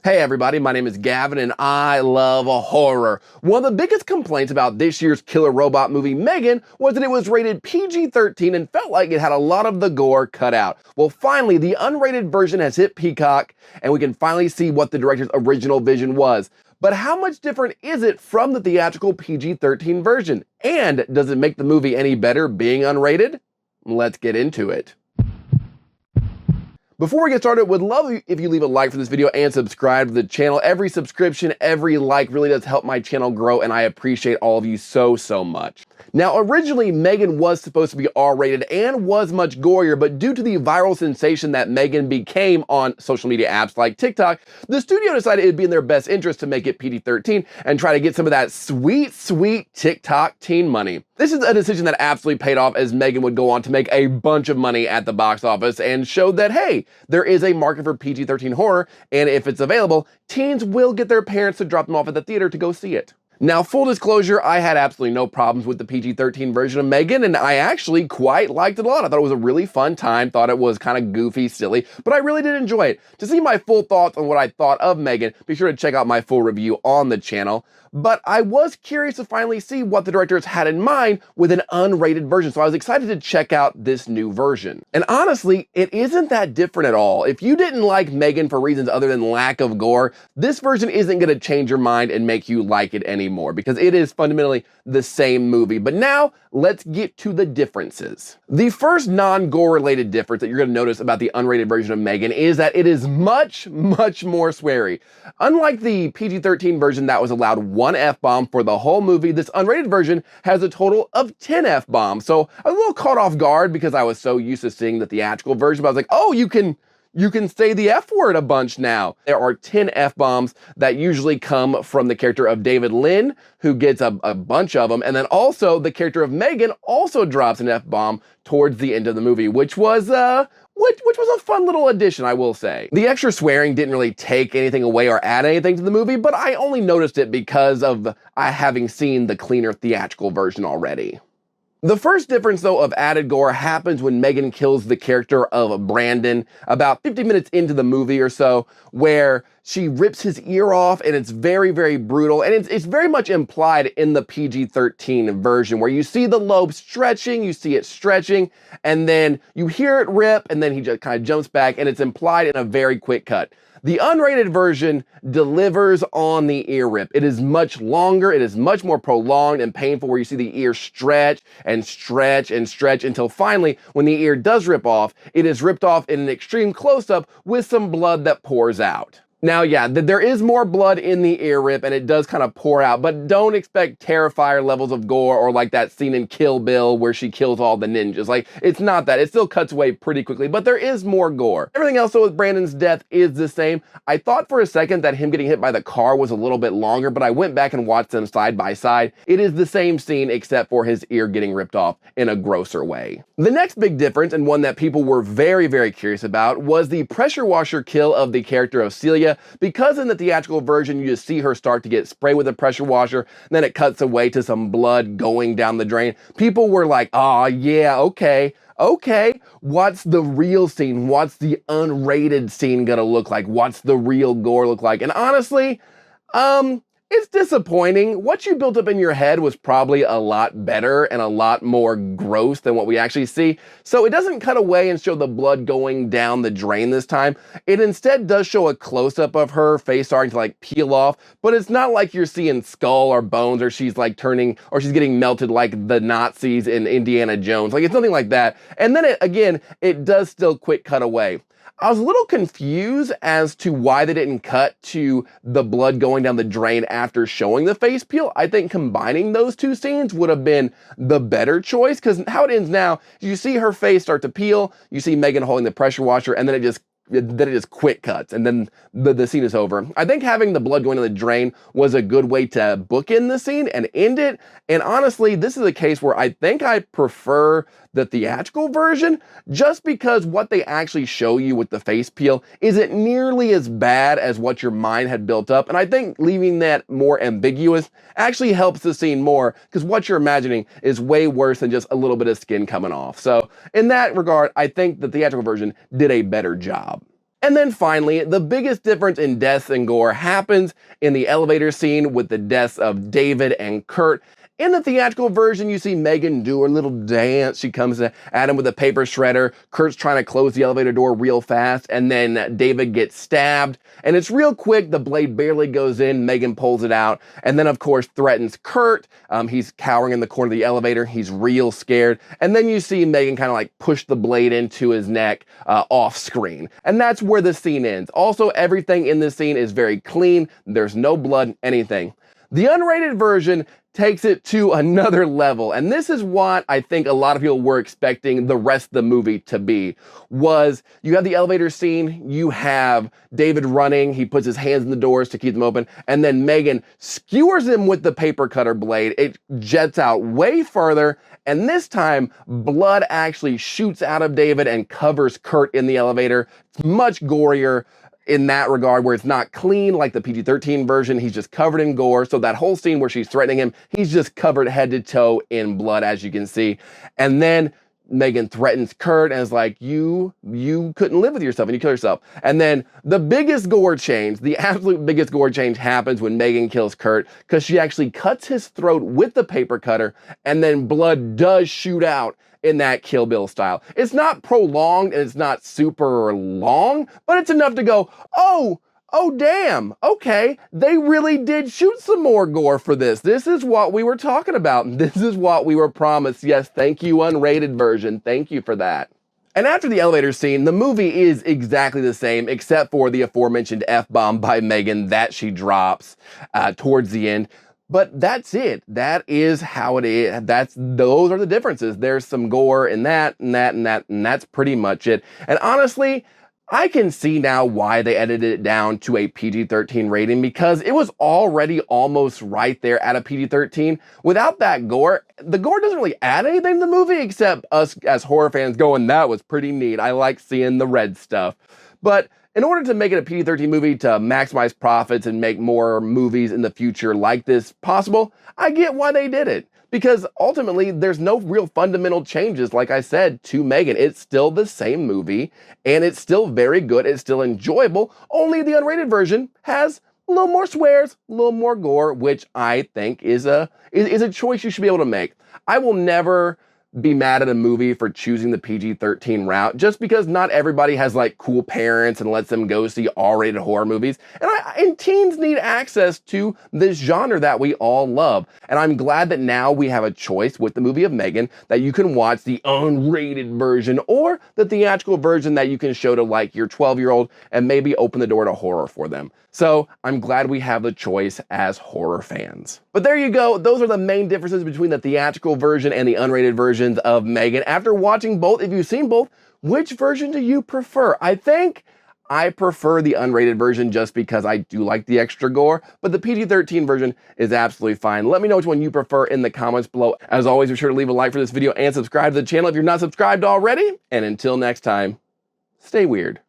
Hey everybody, my name is Gavin and I love horror. One of the biggest complaints about this year's killer robot movie M3GAN was that it was rated PG-13 and felt like it had a lot of the gore cut out. Well, finally, the unrated version has hit Peacock and we can finally see what the director's original vision was. But how much different is it from the theatrical PG-13 version? And does it make the movie any better being unrated? Let's get into it. Before we get started, would love if you leave a like for this video and subscribe to the channel. Every subscription, every like really does help my channel grow, and I appreciate all of you so much. Now, originally, M3GAN was supposed to be R-rated and was much gorier, but due to the viral sensation that M3GAN became on social media apps like TikTok, the studio decided it'd be in their best interest to make it PG-13 and try to get some of that sweet TikTok teen money. This is a decision that absolutely paid off, as M3GAN would go on to make a bunch of money at the box office and showed that, hey, there is a market for PG-13 horror, and if it's available, teens will get their parents to drop them off at the theater to go see it. Now, full disclosure, I had absolutely no problems with the PG-13 version of M3GAN, and I actually quite liked it a lot. I thought it was a really fun time, thought it was kind of goofy, silly, but I really did enjoy it. To see my full thoughts on what I thought of M3GAN, be sure to check out my full review on the channel. But I was curious to finally see what the directors had in mind with an unrated version, so I was excited to check out this new version. And honestly, it isn't that different at all. If you didn't like M3GAN for reasons other than lack of gore, this version isn't going to change your mind and make you like it anymore, because it is fundamentally the same movie. But now, let's get to the differences. The first non-gore related difference that you're going to notice about the unrated version of M3GAN is that it is much more sweary. Unlike the PG-13 version that was allowed one F-bomb for the whole movie, this unrated version has a total of 10 F-bombs. So I was a little caught off guard because I was so used to seeing the theatrical version, but I was like, oh, you can say the F word a bunch now. There are 10 F-bombs that usually come from the character of David Lynn, who gets a bunch of them, and then also the character of M3GAN also drops an F-bomb towards the end of the movie, which was a fun little addition, I will say. The extra swearing didn't really take anything away or add anything to the movie, but I only noticed it because of having seen the cleaner theatrical version already. The first difference, though, of added gore happens when M3GAN kills the character of Brandon about 50 minutes into the movie or so, where she rips his ear off, and it's very brutal, and it's very much implied in the PG-13 version, where you see the lobe stretching, you see it stretching, and then you hear it rip, and then he just kind of jumps back, and it's implied in a very quick cut. The unrated version delivers on the ear rip. It is much longer, it is much more prolonged and painful, where you see the ear stretch until finally, when the ear does rip off, it is ripped off in an extreme close-up with some blood that pours out. Now, yeah, there is more blood in the ear rip, and it does kind of pour out, but don't expect Terrifier levels of gore or like that scene in Kill Bill where she kills all the ninjas. Like, it's not that. It still cuts away pretty quickly, but there is more gore. Everything else, though, with Brandon's death is the same. I thought for a second that him getting hit by the car was a little bit longer, but I went back and watched them side by side. It is the same scene except for his ear getting ripped off in a grosser way. The next big difference, and one that people were very curious about, was the pressure washer kill of the character of Celia. Because in the theatrical version, you just see her start to get sprayed with a pressure washer, and then it cuts away to some blood going down the drain. People were like, oh yeah, okay, what's the real scene? What's the unrated scene gonna look like? What's the real gore look like? And honestly, it's disappointing. What you built up in your head was probably a lot better and a lot more gross than what we actually see. So it doesn't cut away and show the blood going down the drain this time. It instead does show a close-up of her face starting to like peel off, but it's not like you're seeing skull or bones, or she's like turning, or she's getting melted like the Nazis in Indiana Jones. Like, it's nothing like that. And then it does still quick cut away. I was a little confused as to why they didn't cut to the blood going down the drain after showing the face peel. I think combining those two scenes would have been the better choice, because how it ends now, you see her face start to peel, you see M3GAN holding the pressure washer, and then it just quick cuts, and then the scene is over. I think having the blood going to the drain was a good way to bookend the scene and end it, and honestly, this is a case where I think I prefer the theatrical version, just because what they actually show you with the face peel isn't nearly as bad as what your mind had built up, and I think leaving that more ambiguous actually helps the scene more, because what you're imagining is way worse than just a little bit of skin coming off. So in that regard, I think the theatrical version did a better job. And then finally, the biggest difference in deaths and gore happens in the elevator scene with the deaths of David and Kurt. In the theatrical version, you see M3GAN do her little dance. She comes at him with a paper shredder. Kurt's trying to close the elevator door real fast, and then David gets stabbed. And it's real quick. The blade barely goes in. M3GAN pulls it out, and then, of course, threatens Kurt. He's cowering in the corner of the elevator. He's real scared. And then you see M3GAN kind of like push the blade into his neck off screen. And that's where the scene ends. Also, everything in this scene is very clean. There's no blood, anything. The unrated version takes it to another level, and this is what I think a lot of people were expecting the rest of the movie to be. Was you have the elevator scene, you have David running, he puts his hands in the doors to keep them open, and then M3GAN skewers him with the paper cutter blade. It jets out way further, and this time blood actually shoots out of David and covers Kurt in the elevator. It's much gorier in that regard, where it's not clean like the PG-13 version. He's just covered in gore. So that whole scene where she's threatening him, he's just covered head to toe in blood, as you can see. And then M3GAN threatens Kurt and is like, you couldn't live with yourself and you kill yourself. And then the biggest gore change, the absolute biggest gore change happens when M3GAN kills Kurt, because she actually cuts his throat with the paper cutter, and then blood does shoot out in that Kill Bill style. It's not prolonged and it's not super long, but it's enough to go, oh damn, okay, they really did shoot some more gore for this. This is what we were talking about. This is what we were promised. Yes, thank you, unrated version. Thank you for that. And after the elevator scene, the movie is exactly the same, except for the aforementioned F-bomb by M3GAN that she drops towards the end. But that's it. That is how it is. Those are the differences. There's some gore in that, and that's pretty much it. And honestly, I can see now why they edited it down to a PG-13 rating, because it was already almost right there at a PG-13. Without that gore, the gore doesn't really add anything to the movie, except us as horror fans going, that was pretty neat. I like seeing the red stuff. But in order to make it a PG-13 movie to maximize profits and make more movies in the future like this possible, I get why they did it. Because ultimately, there's no real fundamental changes, like I said, to M3GAN. It's still the same movie, and it's still very good, it's still enjoyable, only the unrated version has a little more swears, a little more gore, which I think is a choice you should be able to make. I will never be mad at a movie for choosing the PG-13 route, just because not everybody has like cool parents and lets them go see R-rated horror movies. And teens need access to this genre that we all love. And I'm glad that now we have a choice with the movie of M3GAN, that you can watch the unrated version or the theatrical version that you can show to like your 12-year-old and maybe open the door to horror for them. So I'm glad we have the choice as horror fans. But there you go. Those are the main differences between the theatrical version and the unrated versions of M3GAN. After watching both, if you've seen both, which version do you prefer? I think I prefer the unrated version just because I do like the extra gore, but the PG-13 version is absolutely fine. Let me know which one you prefer in the comments below. As always, be sure to leave a like for this video and subscribe to the channel if you're not subscribed already. And until next time, stay weird.